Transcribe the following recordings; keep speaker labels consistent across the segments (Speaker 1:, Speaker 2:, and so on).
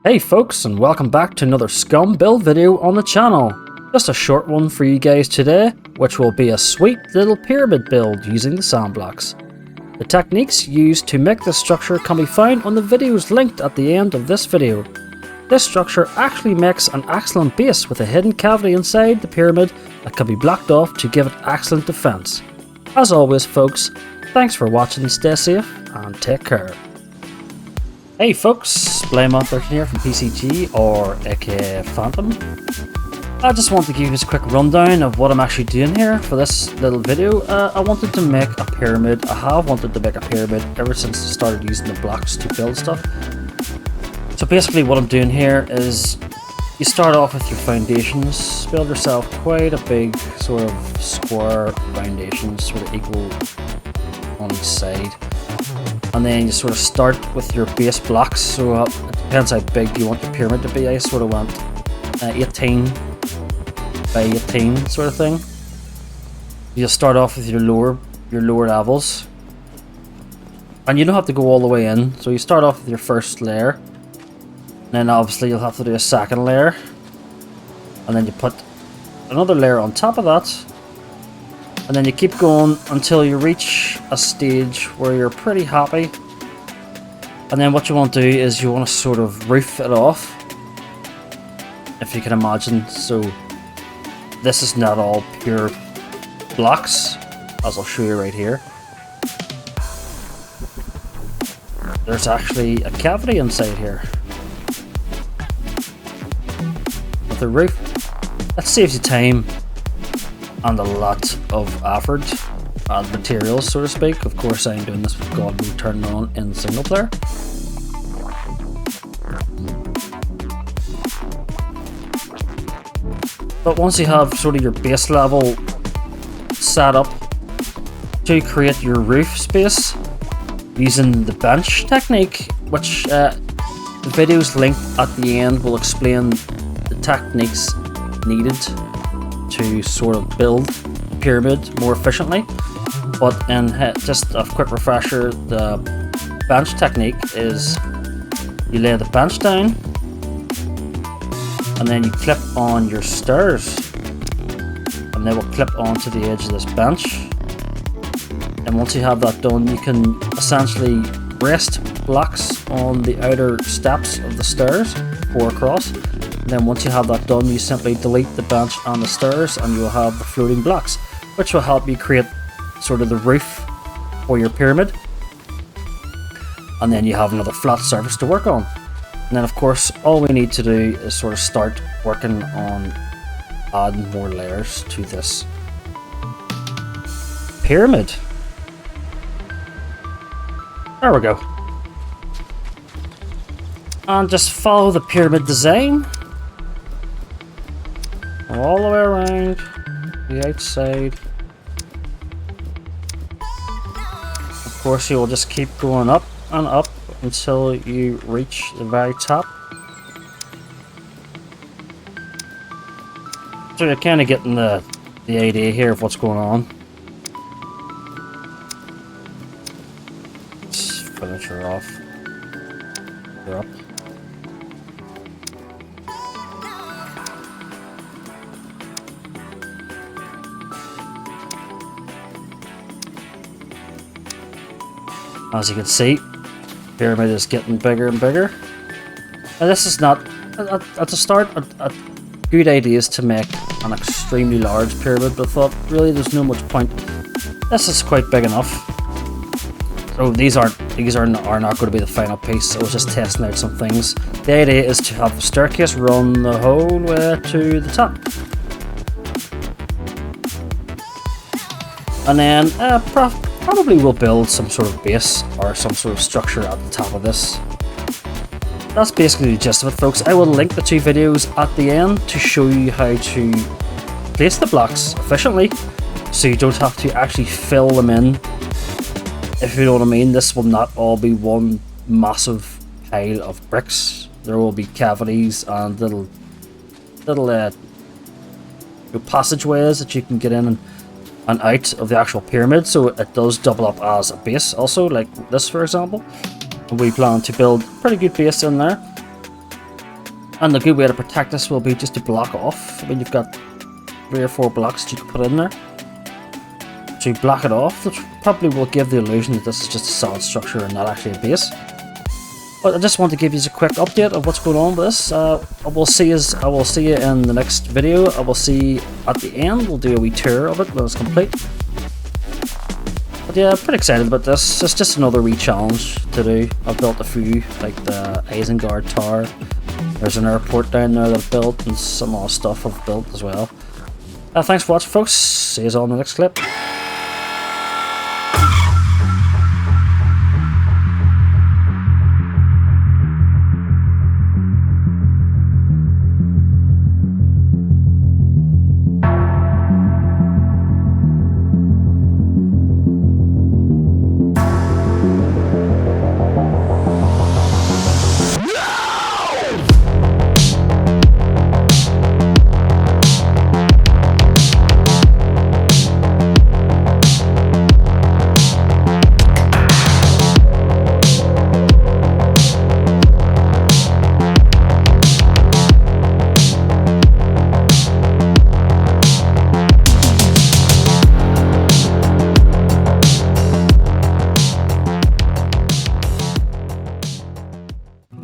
Speaker 1: Hey folks, and welcome back to another Scum build video on the channel. Just a short one for you guys today, which will be a sweet little pyramid build using the sand blocks. The techniques used to make this structure can be found on the videos linked at the end of this video. This structure actually makes an excellent base with a hidden cavity inside the pyramid that can be blocked off to give it excellent defense. As always folks, thanks for watching, stay safe and take care. Hey folks, Blame13 here from PCG, or aka Phantom. I just want to give you a quick rundown of what I'm actually doing here for this little video. I wanted to make a pyramid. I have wanted to make a pyramid ever since I started using the blocks to build stuff. So basically what I'm doing here is you start off with your foundations, build yourself quite a big sort of square foundation, sort of equal on each side. And then you sort of start with your base blocks, so it depends how big you want your pyramid to be. I sort of want 18 by 18 sort of thing. You'll start off with your lower levels, and you don't have to go all the way in. So you start off with your first layer, and then obviously you'll have to do a second layer, and then you put another layer on top of that. And then you keep going until you reach a stage where you're pretty happy. And then what you want to do is you want to sort of roof it off, if you can imagine. So this is not all pure blocks, as I'll show you right here. There's actually a cavity inside here with a roof. That saves you time and a lot of effort and materials, so to speak. Of course, I'm doing this with God Mode turned on in single player. But once you have sort of your base level set up to create your roof space using the bench technique, which the videos linked at the end will explain the techniques needed to sort of build a pyramid more efficiently. But in just a quick refresher, the bench technique is you lay the bench down and then you clip on your stairs, and they will clip onto the edge of this bench. And once you have that done, you can essentially rest blocks on the outer steps of the stairs, pour across. And then once you have that done, you simply delete the bench and the stairs, and you'll have the floating blocks, which will help you create sort of the roof for your pyramid. And then you have another flat surface to work on. And then of course, all we need to do is sort of start working on adding more layers to this pyramid. There we go. And just follow the pyramid design all the way around the outside. Of course, you will just keep going up and up until you reach the very top. So you're kind of getting the idea here of what's going on. Let's finish her off. You're up. As you can see, the pyramid is getting bigger and bigger. And this is not, at the start, a good idea is to make an extremely large pyramid, but I thought really there's no much point. This is quite big enough. So these are not going to be the final piece. I was just testing out some things. The idea is to have the staircase run the whole way to the top. And then probably we'll build some sort of base or some sort of structure at the top of this. That's basically the gist of it, folks. I will link the two videos at the end to show you how to place the blocks efficiently, so you don't have to actually fill them in, if you know what I mean. This will not all be one massive pile of bricks. There will be cavities and little passageways that you can get in and out of the actual pyramid, so it does double up as a base also, like this for example. We plan to build a pretty good base in there. And the good way to protect this will be just to block off. I mean, you've got 3 or 4 blocks that you can put in there. So you block it off, which probably will give the illusion that this is just a solid structure and not actually a base. But I just want to give you a quick update of what's going on with this. I will see you in the next video. I will see at the end. We'll do a wee tour of it when it's complete. But yeah, I'm pretty excited about this. It's just another wee challenge to do. I've built a few, like the Isengard Tower. There's an airport down there that I've built, and some other stuff I've built as well. Thanks for watching, folks. See you all in the next clip.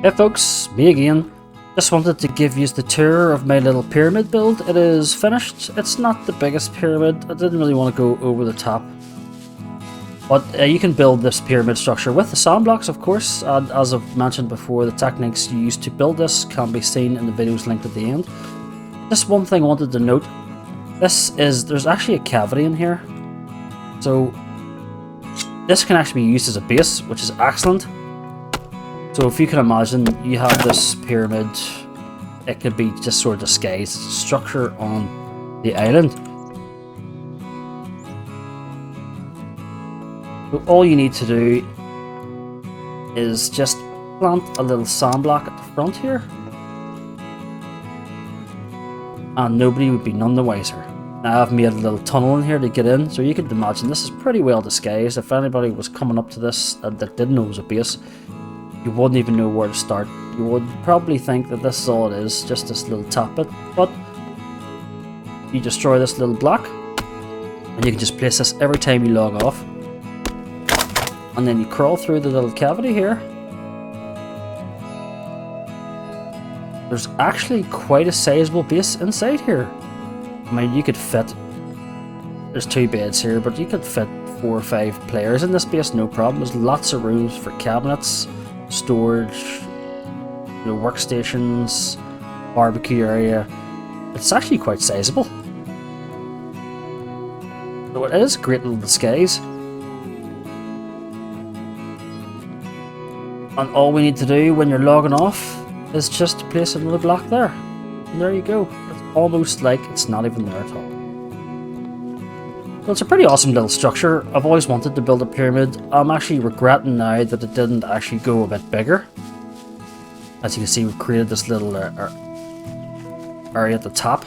Speaker 1: Hey folks, me again. Just wanted to give you the tour of my little pyramid build. It is finished. It's not the biggest pyramid. I didn't really want to go over the top. But you can build this pyramid structure with the sand blocks, of course. And as I've mentioned before, the techniques used to build this can be seen in the videos linked at the end. Just one thing I wanted to note. There's actually a cavity in here. So this can actually be used as a base, which is excellent. So if you can imagine, you have this pyramid, it could be just sort of disguised as a structure on the island. So all you need to do is just plant a little sand block at the front here, and nobody would be none the wiser. Now I've made a little tunnel in here to get in, so you could imagine this is pretty well disguised. If anybody was coming up to this that didn't know it was a base, you wouldn't even know where to start. You would probably think that this is all it is, just this little top bit. But you destroy this little block, and you can just place this every time you log off. And then you crawl through the little cavity here. There's actually quite a sizable base inside here. I mean, you could fit... There's 2 beds here, but you could fit 4 or 5 players in this base, no problem. There's lots of rooms for cabinets, storage, workstations, barbecue area. It's actually quite sizable. So it is a great little disguise. And all we need to do when you're logging off is just place another block there. And there you go. It's almost like it's not even there at all. So it's a pretty awesome little structure. I've always wanted to build a pyramid. I'm actually regretting now that it didn't actually go a bit bigger. As you can see, we've created this little area at the top.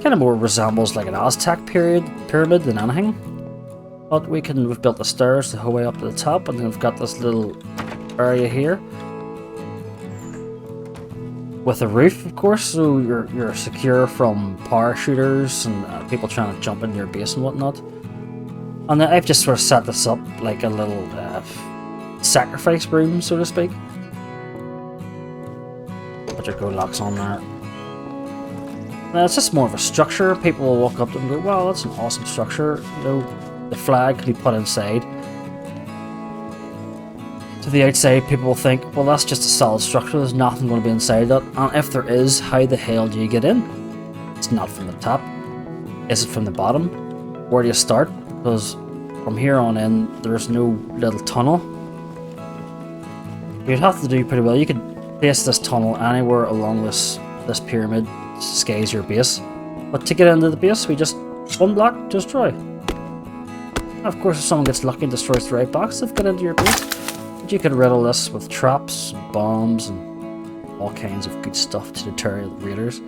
Speaker 1: Kind of more resembles like an Aztec pyramid than anything. But we've built the stairs the whole way up to the top, and then we've got this little area here with a roof, of course, so you're secure from parachuters and people trying to jump into your base and whatnot. And then I've just sort of set this up like a little sacrifice room, so to speak. Put your go locks on there. Now it's just more of a structure. People will walk up to it and go, "Wow, that's an awesome structure." You know, the flag can be put inside. To the outside, people will think, well, that's just a solid structure, there's nothing going to be inside that. And if there is, how the hell do you get in? It's not from the top. Is it from the bottom? Where do you start? Because from here on in, there's no little tunnel. You'd have to do pretty well. You could place this tunnel anywhere along this pyramid to disguise your base. But to get into the base, we just one block, destroy. Of course, if someone gets lucky and destroys the right box, they've got into your base. But you could riddle this with traps, and bombs, and all kinds of good stuff to deter the raiders.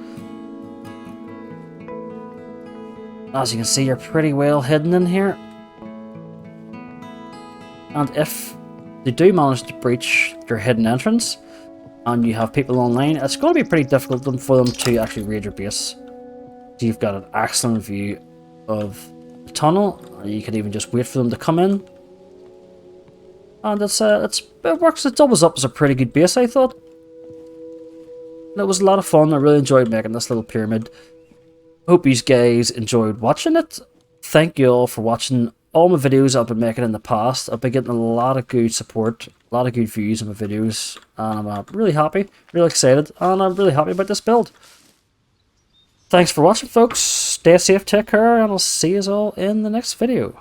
Speaker 1: As you can see, you're pretty well hidden in here. And if they do manage to breach your hidden entrance, and you have people online, it's going to be pretty difficult for them to actually raid your base. So you've got an excellent view of the tunnel, and you can even just wait for them to come in. And it works, it doubles up as a pretty good base, I thought. And it was a lot of fun. I really enjoyed making this little pyramid. Hope you guys enjoyed watching it. Thank you all for watching all my videos I've been making in the past. I've been getting a lot of good support, a lot of good views on my videos, and I'm really happy, really excited, and I'm really happy about this build. Thanks for watching, folks. Stay safe, take care, and I'll see you all in the next video.